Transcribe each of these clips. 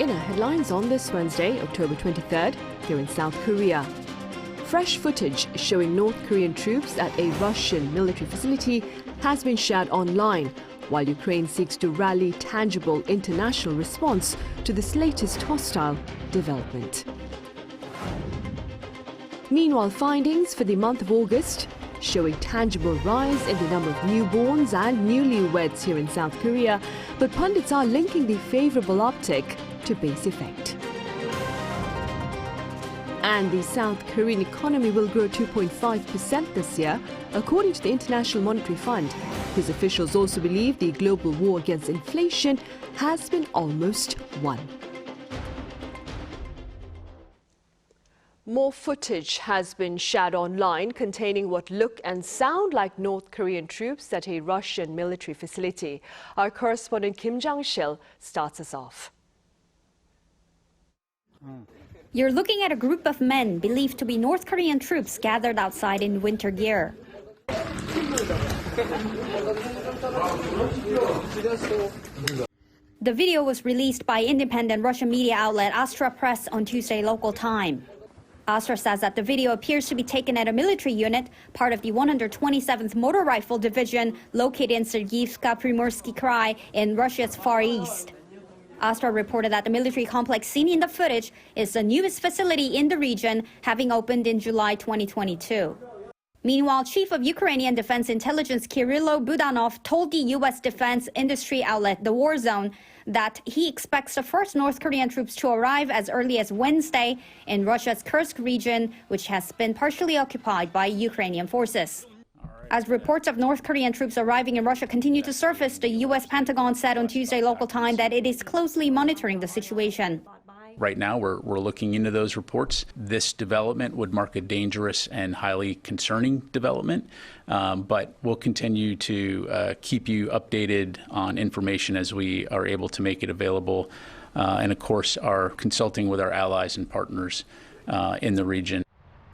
in our headlines on this Wednesday, October 23rd, here in South Korea. Fresh footage showing North Korean troops at a Russian military facility has been shared online, while Ukraine seeks to rally tangible international response to this latest hostile development. Meanwhile, findings for the month of August show a tangible rise in the number of newborns and newlyweds here in South Korea, but pundits are linking the favourable uptick to base effect. And the South Korean economy will grow 2.5% this year, according to the International Monetary Fund, whose officials also believe the global war against inflation has been almost won. More footage has been shared online containing what look and sound like North Korean troops at a Russian military facility. Our correspondent Kim Jang-sil starts us off. You're looking at a group of men believed to be North Korean troops gathered outside in winter gear. The video was released by independent Russian media outlet Astra Press on Tuesday local time. Astra says that the video appears to be taken at a military unit, part of the 127th Motor Rifle Division, located in Sergiyevka Primorsky Krai in Russia's Far East. Astra reported that the military complex seen in the footage is the newest facility in the region, having opened in July 2022. Meanwhile, Chief of Ukrainian Defense Intelligence Kirilo Budanov told the U.S. defense industry outlet The War Zone that he expects the first North Korean troops to arrive as early as Wednesday in Russia's Kursk region, which has been partially occupied by Ukrainian forces. As reports of North Korean troops arriving in Russia continue to surface, the U.S. Pentagon said on Tuesday local time that it is closely monitoring the situation. Right now, we're looking into those reports. This development would mark a dangerous and highly concerning development, but we'll continue to keep you updated on information as we are able to make it available, and of course are consulting with our allies and partners in the region.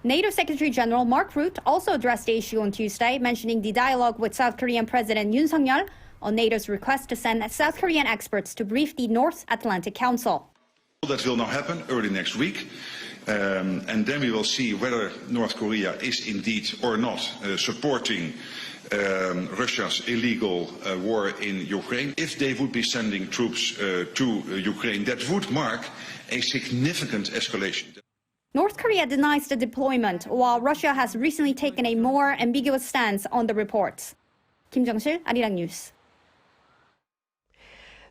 NATO Secretary General Mark Rutte also addressed the issue on Tuesday, mentioning the dialogue with South Korean President Yoon Suk-yeol on NATO's request to send South Korean experts to brief the North Atlantic Council. That will now happen early next week, and then we will see whether North Korea is indeed or not supporting Russia's illegal war in Ukraine. If they would be sending troops to Ukraine, that would mark a significant escalation. North Korea denies the deployment, while Russia has recently taken a more ambiguous stance on the reports. Kim Jang-sil, Arirang News.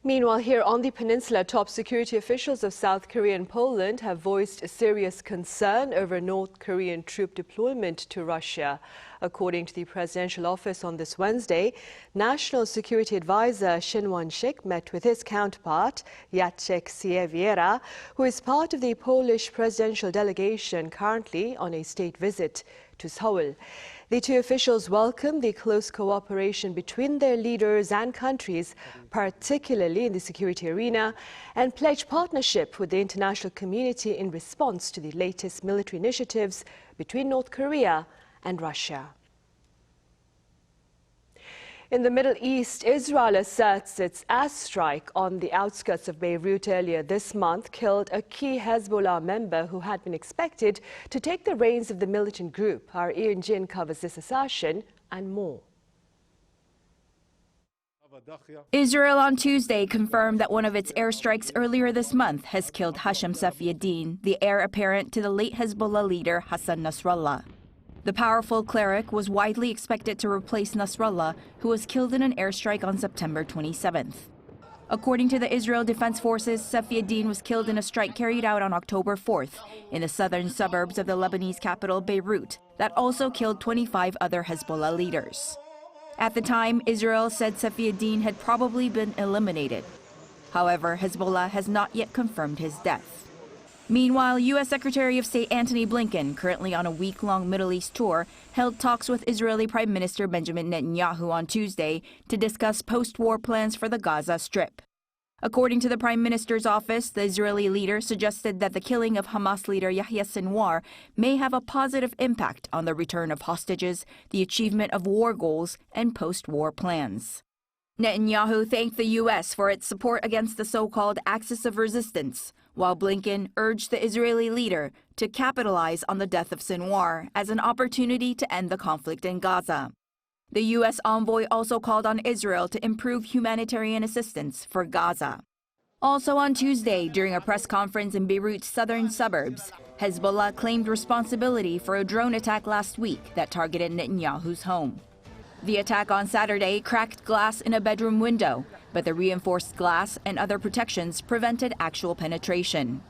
Meanwhile, here on the peninsula, top security officials of South Korea and Poland have voiced a serious concern over North Korean troop deployment to Russia. According to the presidential office on this Wednesday, National Security Advisor Shin Won-sik met with his counterpart, Jacek Siewiera, who is part of the Polish presidential delegation currently on a state visit to Seoul. The two officials welcomed the close cooperation between their leaders and countries, particularly in the security arena, and pledged partnership with the international community in response to the latest military initiatives between North Korea and Russia. In the Middle East, Israel asserts its airstrike on the outskirts of Beirut earlier this month killed a key Hezbollah member who had been expected to take the reins of the militant group. Our Ian Jin covers this assertion and more. Israel on Tuesday confirmed that one of its airstrikes earlier this month has killed Hashem Safieddine, the heir apparent to the late Hezbollah leader Hassan Nasrallah. The powerful cleric was widely expected to replace Nasrallah, who was killed in an airstrike on September 27th. According to the Israel Defense Forces, Safieddine was killed in a strike carried out on October 4th in the southern suburbs of the Lebanese capital Beirut that also killed 25 other Hezbollah leaders. At the time, Israel said Safieddine had probably been eliminated. However, Hezbollah has not yet confirmed his death. Meanwhile, U.S. Secretary of State Antony Blinken, currently on a week-long Middle East tour, held talks with Israeli Prime Minister Benjamin Netanyahu on Tuesday to discuss post-war plans for the Gaza Strip. According to the Prime Minister's office, the Israeli leader suggested that the killing of Hamas leader Yahya Sinwar may have a positive impact on the return of hostages, the achievement of war goals, and post-war plans. Netanyahu thanked the U.S. for its support against the so-called Axis of Resistance, while Blinken urged the Israeli leader to capitalize on the death of Sinwar as an opportunity to end the conflict in Gaza. The U.S. envoy also called on Israel to improve humanitarian assistance for Gaza. Also on Tuesday, during a press conference in Beirut's southern suburbs, Hezbollah claimed responsibility for a drone attack last week that targeted Netanyahu's home. The attack on Saturday cracked glass in a bedroom window, but the reinforced glass and other protections prevented actual penetration.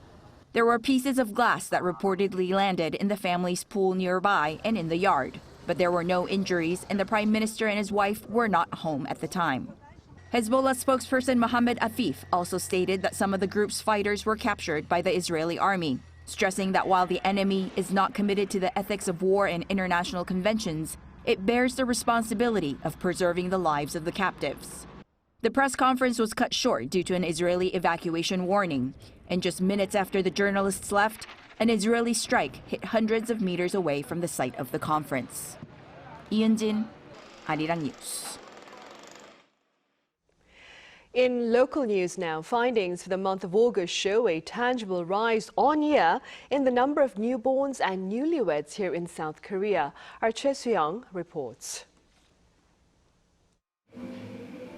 There were pieces of glass that reportedly landed in the family's pool nearby and in the yard, but there were no injuries and the Prime Minister and his wife were not home at the time. Hezbollah spokesperson Mohammed Afif also stated that some of the group's fighters were captured by the Israeli army, stressing that while the enemy is not committed to the ethics of war and international conventions, it bears the responsibility of preserving the lives of the captives. The press conference was cut short due to an Israeli evacuation warning, and just minutes after the journalists left, an Israeli strike hit hundreds of meters away from the site of the conference. Ian-jin, Arirang News. In local news now, findings for the month of August show a tangible rise on year in the number of newborns and newlyweds here in South Korea. Our Choi Soo-young reports.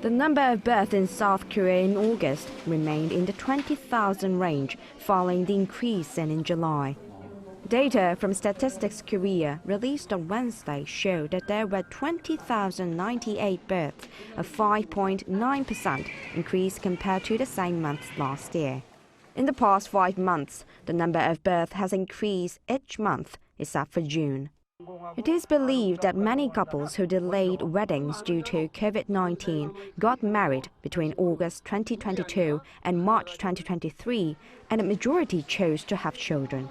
The number of births in South Korea in August remained in the 20,000 range, following the increase in July. Data from Statistics Korea released on Wednesday showed that there were 20,098 births, a 5.9% increase compared to the same month last year. In the past 5 months, the number of births has increased each month except for June. It is believed that many couples who delayed weddings due to COVID-19 got married between August 2022 and March 2023, and a majority chose to have children.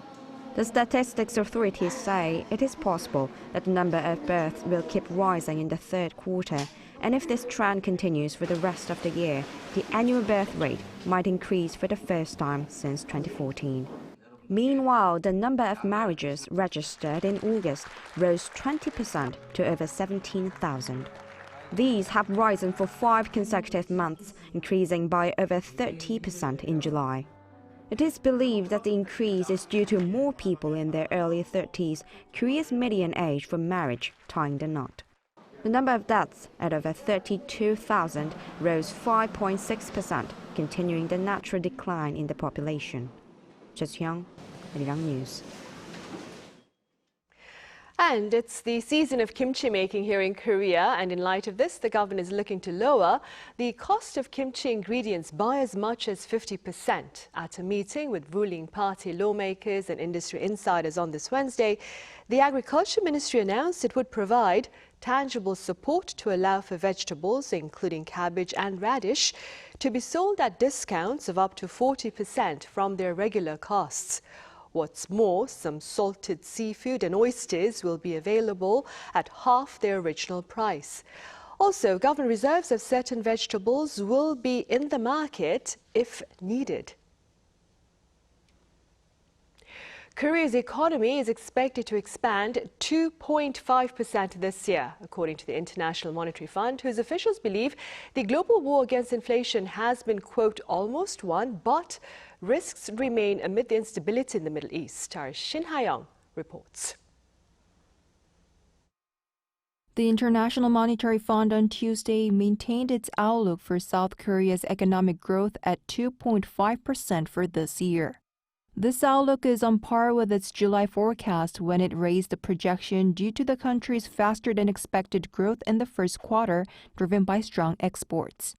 The statistics authorities say it is possible that the number of births will keep rising in the third quarter, and if this trend continues for the rest of the year, the annual birth rate might increase for the first time since 2014. Meanwhile, the number of marriages registered in August rose 20% to over 17,000. These have risen for 5 consecutive months, increasing by over 30% in July. It is believed that the increase is due to more people in their early 30s, Korea's median age for marriage, tying the knot. The number of deaths at over 32,000 rose 5.6%, continuing the natural decline in the population. Young, Arirang News. And it's the season of kimchi making here in Korea, and in light of this, the government is looking to lower the cost of kimchi ingredients by as much as 50%. At a meeting with ruling party lawmakers and industry insiders on this Wednesday, the Agriculture Ministry announced it would provide tangible support to allow for vegetables, including cabbage and radish, to be sold at discounts of up to 40% from their regular costs. What's more, some salted seafood and oysters will be available at half their original price. Also, government reserves of certain vegetables will be in the market if needed. Korea's economy is expected to expand 2.5% this year, according to the International Monetary Fund, whose officials believe the global war against inflation has been, quote, almost won, but risks remain amid the instability in the Middle East. Our Shin Ha-young reports. The International Monetary Fund on Tuesday maintained its outlook for South Korea's economic growth at 2.5% for this year. This outlook is on par with its July forecast when it raised the projection due to the country's faster-than-expected growth in the first quarter, driven by strong exports.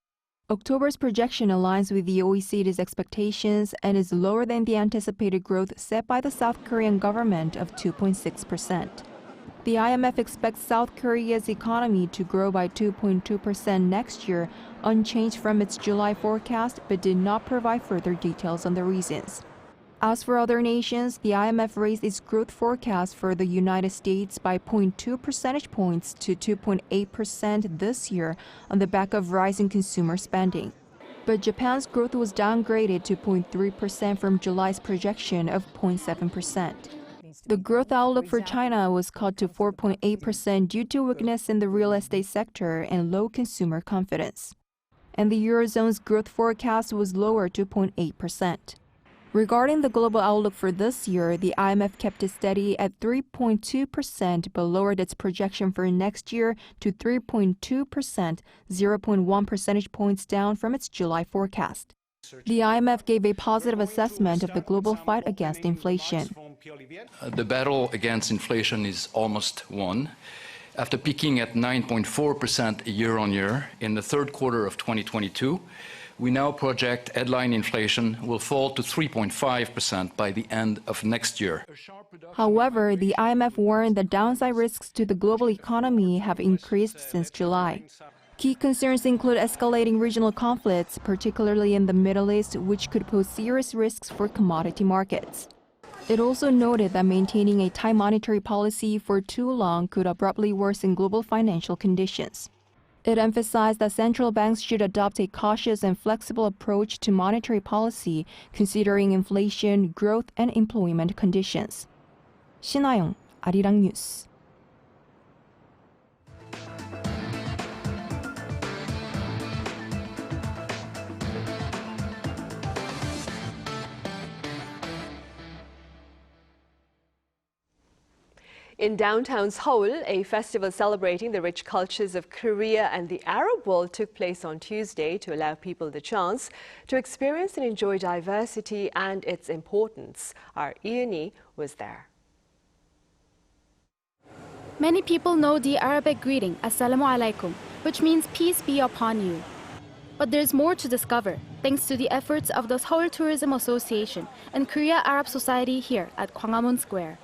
October's projection aligns with the OECD's expectations and is lower than the anticipated growth set by the South Korean government of 2.6%. The IMF expects South Korea's economy to grow by 2.2% next year, unchanged from its July forecast, but did not provide further details on the reasons. As for other nations, the IMF raised its growth forecast for the United States by 0.2 percentage points to 2.8% this year on the back of rising consumer spending. But Japan's growth was downgraded to 0.3% from July's projection of 0.7%. The growth outlook for China was cut to 4.8% due to weakness in the real estate sector and low consumer confidence. and the Eurozone's growth forecast was lowered to 0.8%. Regarding the global outlook for this year, the IMF kept it steady at 3.2% but lowered its projection for next year to 3.2%, 0.1 percentage points down from its July forecast. The IMF gave a positive assessment of the global fight against inflation. The battle against inflation is almost won. After peaking at 9.4% year-on-year in the third quarter of 2022, we now project headline inflation will fall to 3.5% by the end of next year. However, the IMF warned that downside risks to the global economy have increased since July. Key concerns include escalating regional conflicts, particularly in the Middle East, which could pose serious risks for commodity markets. It also noted that maintaining a tight monetary policy for too long could abruptly worsen global financial conditions. It emphasized that central banks should adopt a cautious and flexible approach to monetary policy, considering inflation, growth, and employment conditions. 신하영, 아리랑 뉴스. In downtown Seoul, a festival celebrating the rich cultures of Korea and the Arab world took place on Tuesday to allow people the chance to experience and enjoy diversity and its importance. Our Iani was there. Many people know the Arabic greeting, Assalamu alaikum, which means peace be upon you. But there's more to discover, thanks to the efforts of the Seoul Tourism Association and Korea Arab Society here at Gwanghwamun Square.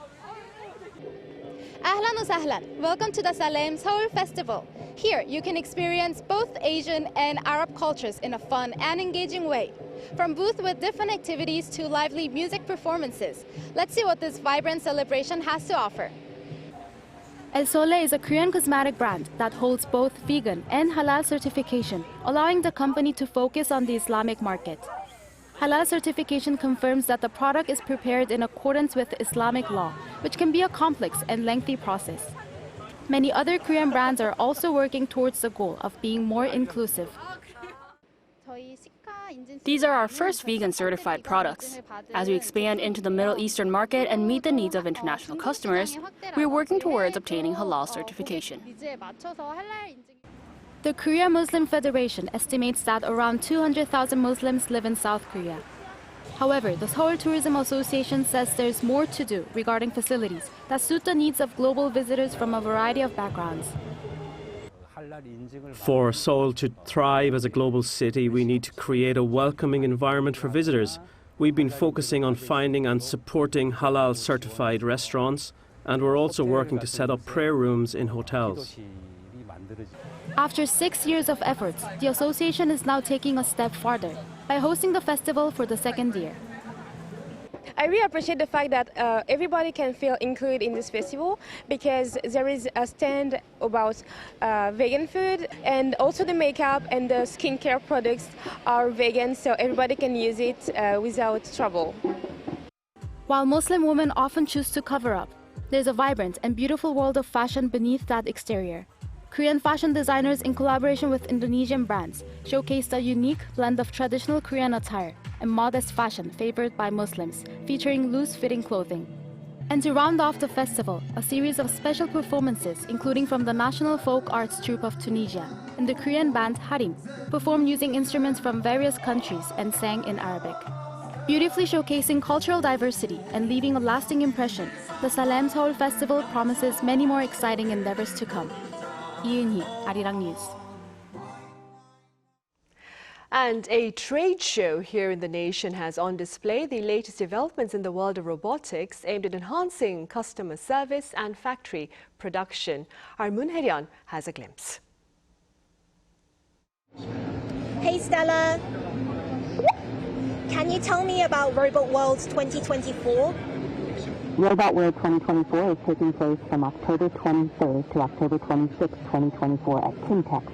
Ahlan wa sahlan. Welcome to the Salam Seoul Festival. Here you can experience both Asian and Arab cultures in a fun and engaging way. From booths with different activities to lively music performances. Let's see what this vibrant celebration has to offer. El Sole is a Korean cosmetic brand that holds both vegan and halal certification, allowing the company to focus on the Islamic market. Halal certification confirms that the product is prepared in accordance with Islamic law, which can be a complex and lengthy process. Many other Korean brands are also working towards the goal of being more inclusive. These are our first vegan certified products. As we expand into the Middle Eastern market and meet the needs of international customers, we are working towards obtaining halal certification. The Korea Muslim Federation estimates that around 200,000 Muslims live in South Korea. However, the Seoul Tourism Association says there's more to do regarding facilities that suit the needs of global visitors from a variety of backgrounds. For Seoul to thrive as a global city, we need to create a welcoming environment for visitors. We've been focusing on finding and supporting halal certified restaurants, and we're also working to set up prayer rooms in hotels. After 6 years of efforts, the association is now taking a step farther by hosting the festival for the second year. I really appreciate the fact that everybody can feel included in this festival, because there is a stand about vegan food, and also the makeup and the skincare products are vegan, so everybody can use it without trouble. While Muslim women often choose to cover up, there's a vibrant and beautiful world of fashion beneath that exterior. Korean fashion designers, in collaboration with Indonesian brands, showcased a unique blend of traditional Korean attire and modest fashion favored by Muslims, featuring loose-fitting clothing. And to round off the festival, a series of special performances, including from the National Folk Arts Troupe of Tunisia and the Korean band Harim, performed using instruments from various countries and sang in Arabic. Beautifully showcasing cultural diversity and leaving a lasting impression, the Salam Seoul Festival promises many more exciting endeavors to come. 이은희, Arirang News. And a trade show here in the nation has on display the latest developments in the world of robotics aimed at enhancing customer service and factory production. Our Moon Hye-ryeon has a glimpse. Hey Stella, can you tell me about Robot World 2024? Robot World 2024 is taking place from October 23rd to October 26th, 2024 at Kimtex.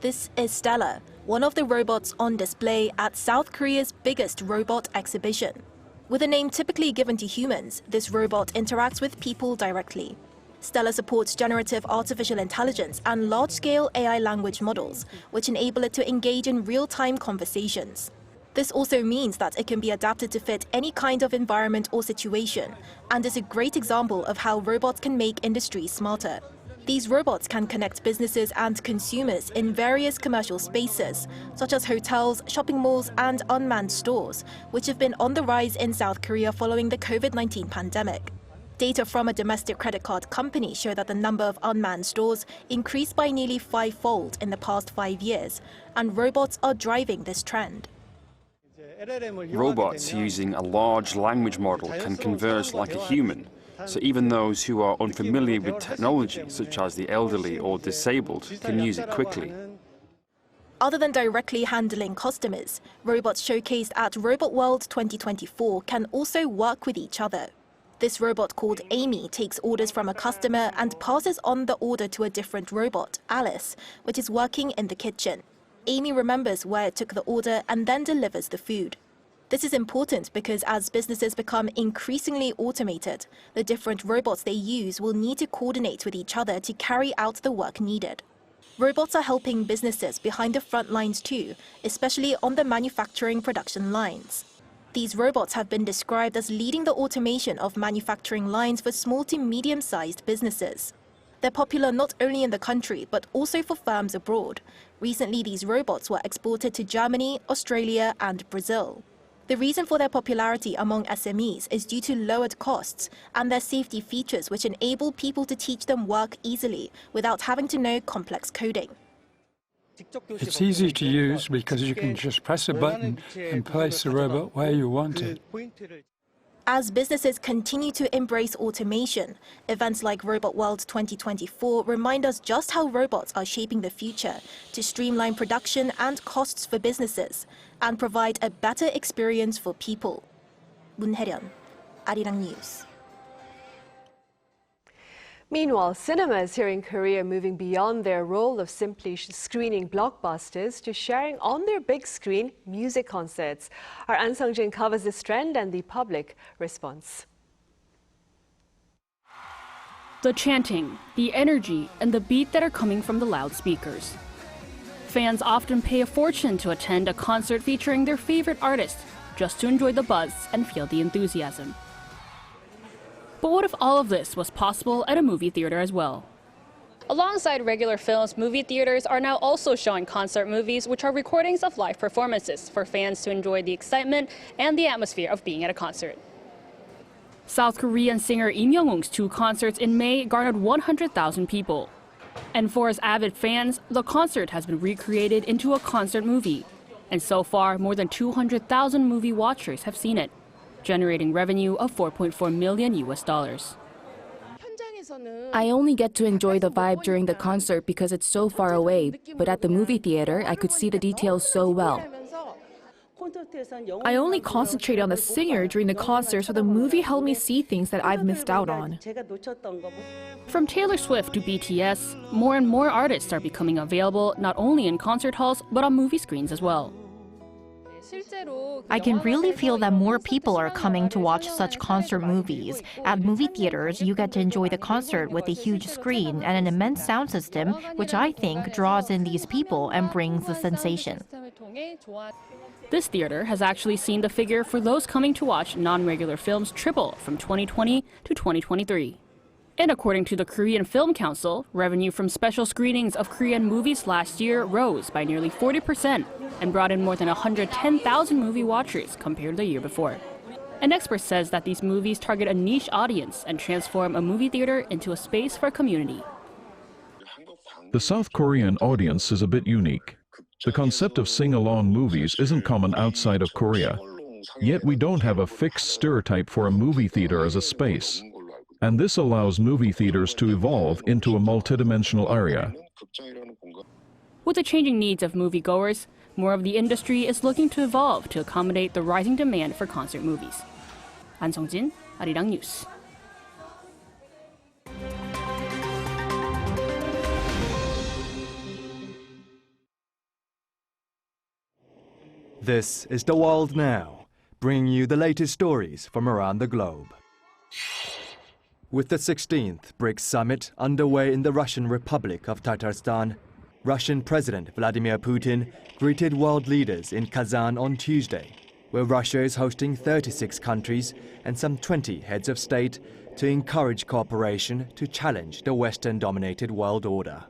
This is Stella, one of the robots on display at South Korea's biggest robot exhibition. With a name typically given to humans, this robot interacts with people directly. Stella supports generative artificial intelligence and large-scale AI language models, which enable it to engage in real-time conversations. This also means that it can be adapted to fit any kind of environment or situation, and is a great example of how robots can make industry smarter. These robots can connect businesses and consumers in various commercial spaces, such as hotels, shopping malls, and unmanned stores, which have been on the rise in South Korea following the COVID-19 pandemic. Data from a domestic credit card company show that the number of unmanned stores increased by nearly 5-fold in the past 5 years, and robots are driving this trend. Robots using a large language model can converse like a human, so even those who are unfamiliar with technology, such as the elderly or disabled, can use it quickly. Other than directly handling customers, robots showcased at Robot World 2024 can also work with each other. This robot called Amy takes orders from a customer and passes on the order to a different robot, Alice, which is working in the kitchen. Amy remembers where it took the order and then delivers the food. This is important because as businesses become increasingly automated, the different robots they use will need to coordinate with each other to carry out the work needed. Robots are helping businesses behind the front lines too, especially on the manufacturing production lines. These robots have been described as leading the automation of manufacturing lines for small to medium-sized businesses. They're popular not only in the country, but also for firms abroad. Recently, these robots were exported to Germany, Australia, and Brazil. The reason for their popularity among SMEs is due to lowered costs and their safety features, which enable people to teach them work easily without having to know complex coding. It's easy to use because you can just press a button and place the robot where you want it. As businesses continue to embrace automation, events like Robot World 2024 remind us just how robots are shaping the future to streamline production and costs for businesses and provide a better experience for people. Moon Hae-ryun, Arirang News. Meanwhile, cinemas here in Korea are moving beyond their role of simply screening blockbusters to sharing on their big screen music concerts. Our An Sung-jin covers this trend and the public response. The chanting, the energy, and the beat that are coming from the loudspeakers. Fans often pay a fortune to attend a concert featuring their favorite artist, just to enjoy the buzz and feel the enthusiasm. But what if all of this was possible at a movie theater as well? Alongside regular films, movie theaters are now also showing concert movies, which are recordings of live performances for fans to enjoy the excitement and the atmosphere of being at a concert. South Korean singer Im Young-woong's 2 concerts in May garnered 100,000 people. And for his avid fans, the concert has been recreated into a concert movie. And so far, more than 200,000 movie watchers have seen it, generating revenue of $4.4 million. I only get to enjoy the vibe during the concert because it's so far away, but at the movie theater, I could see the details so well. I only concentrate on the singer during the concert, so the movie helped me see things that I've missed out on. From Taylor Swift to BTS, more and more artists are becoming available not only in concert halls, but on movie screens as well. I can really feel that more people are coming to watch such concert movies. At movie theaters, you get to enjoy the concert with a huge screen and an immense sound system, which I think draws in these people and brings the sensation. This theater has actually seen the figure for those coming to watch non-regular films triple from 2020 to 2023. And according to the Korean Film Council, revenue from special screenings of Korean movies last year rose by nearly 40% and brought in more than 110,000 movie watchers compared to the year before. An expert says that these movies target a niche audience and transform a movie theater into a space for community. The South Korean audience is a bit unique. The concept of sing-along movies isn't common outside of Korea. Yet we don't have a fixed stereotype for a movie theater as a space. And this allows movie theaters to evolve into a multidimensional area. With the changing needs of moviegoers, more of the industry is looking to evolve to accommodate the rising demand for concert movies. An Sung-jin, Arirang News. This is The World Now, bringing you the latest stories from around the globe. With the 16th BRICS summit underway in the Russian Republic of Tatarstan, Russian President Vladimir Putin greeted world leaders in Kazan on Tuesday, where Russia is hosting 36 countries and some 20 heads of state to encourage cooperation to challenge the Western-dominated world order.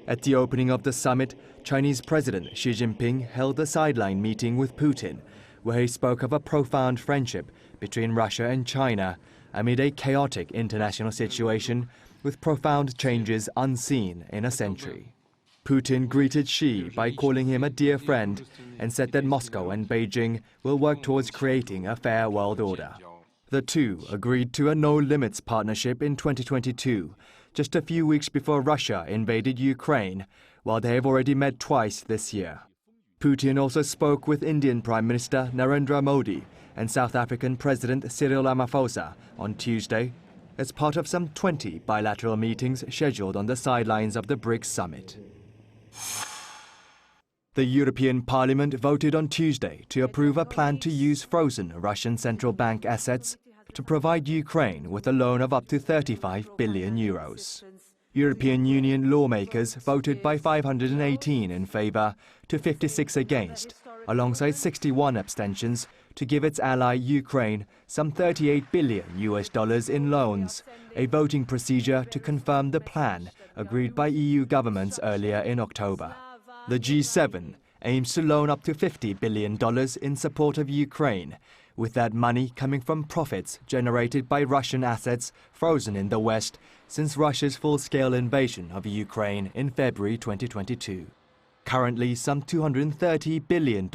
At the opening of the summit, Chinese President Xi Jinping held a sideline meeting with Putin, where he spoke of a profound friendship between Russia and China amid a chaotic international situation with profound changes unseen in a century. Putin greeted Xi by calling him a dear friend and said that Moscow and Beijing will work towards creating a fair world order. The two agreed to a no-limits partnership in 2022, just a few weeks before Russia invaded Ukraine, while they have already met twice this year. Putin also spoke with Indian Prime Minister Narendra Modi and South African President Cyril Ramaphosa on Tuesday as part of some 20 bilateral meetings scheduled on the sidelines of the BRICS summit. The European Parliament voted on Tuesday to approve a plan to use frozen Russian central bank assets to provide Ukraine with a loan of up to 35 billion euros. European Union lawmakers voted by 518 in favor to 56 against, alongside 61 abstentions, to give its ally Ukraine some $38 billion in loans, a voting procedure to confirm the plan agreed by EU governments earlier in October. The G7 aims to loan up to $50 billion in support of Ukraine, with that money coming from profits generated by Russian assets frozen in the West since Russia's full-scale invasion of Ukraine in February 2022. Currently, some $230 billion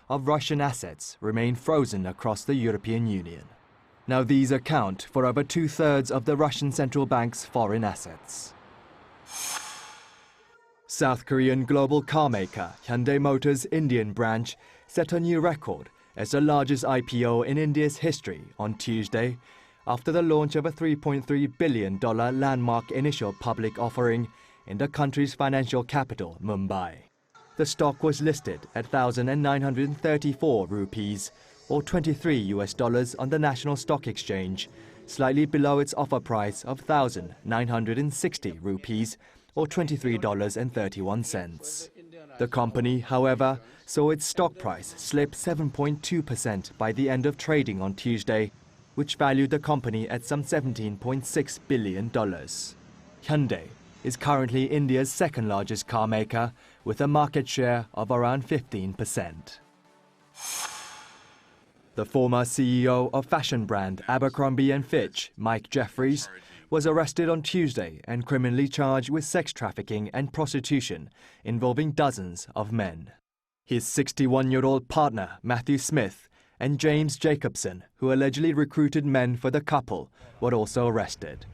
of Russian assets remain frozen across the European Union. Now these account for over two-thirds of the Russian central bank's foreign assets. South Korean global car maker Hyundai Motors' Indian branch set a new record as the largest IPO in India's history on Tuesday, after the launch of a $3.3 billion landmark initial public offering in the country's financial capital, Mumbai. The stock was listed at 1,934 rupees, or $23 on the National Stock Exchange, slightly below its offer price of 1,960 rupees, or $23.31. The company, however, saw its stock price slip 7.2% by the end of trading on Tuesday, which valued the company at some $17.6 billion. Hyundai is currently India's second-largest car maker, with a market share of around 15%. The former CEO of fashion brand Abercrombie & Fitch, Mike Jeffries, was arrested on Tuesday and criminally charged with sex trafficking and prostitution involving dozens of men. His 61-year-old partner, Matthew Smith, and James Jacobson, who allegedly recruited men for the couple, were also arrested.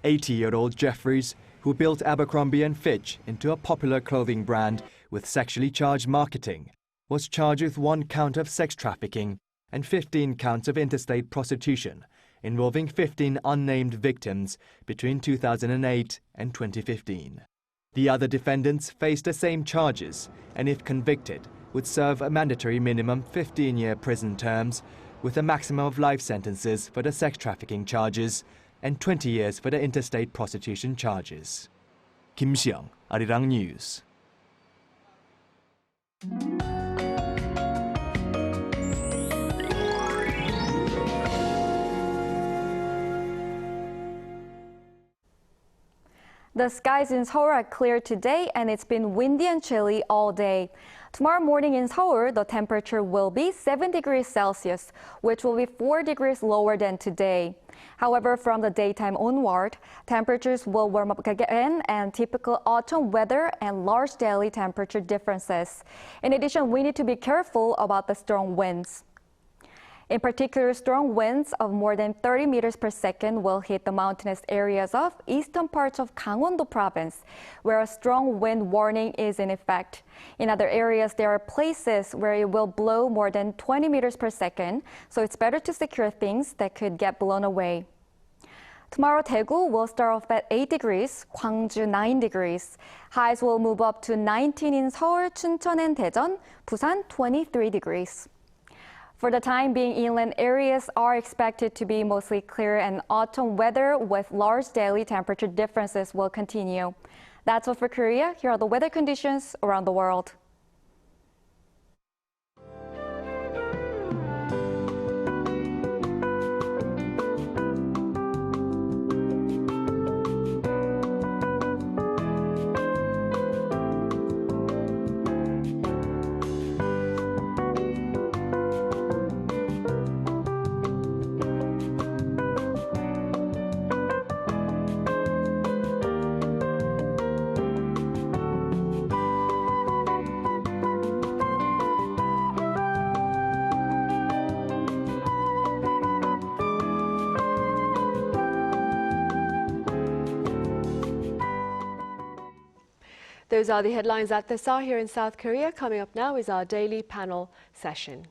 80-year-old Jeffries, who built Abercrombie & Fitch into a popular clothing brand with sexually charged marketing, was charged with 1 count of sex trafficking and 15 counts of interstate prostitution, involving 15 unnamed victims between 2008 and 2015. The other defendants faced the same charges and, if convicted, would serve a mandatory minimum 15-year prison terms with a maximum of life sentences for the sex trafficking charges and 20 years for the interstate prostitution charges. Kim Seong, Arirang News. The skies in Seoul are clear today, and it's been windy and chilly all day. Tomorrow morning in Seoul, the temperature will be 7 degrees Celsius, which will be 4 degrees lower than today. However, from the daytime onward, temperatures will warm up again, and typical autumn weather and large daily temperature differences. In addition, we need to be careful about the strong winds. In particular, strong winds of more than 30 meters per second will hit the mountainous areas of eastern parts of Gangwon-do province, where a strong wind warning is in effect. In other areas, there are places where it will blow more than 20 meters per second, so it's better to secure things that could get blown away. Tomorrow, Daegu will start off at 8 degrees, Gwangju 9 degrees. Highs will move up to 19 in Seoul, Chuncheon, and Daejeon, Busan 23 degrees. For the time being, inland areas are expected to be mostly clear, and autumn weather with large daily temperature differences will continue. That's all for Korea. Here are the weather conditions around the world. Those are the headlines at this hour here in South Korea. Coming up now is our daily panel session.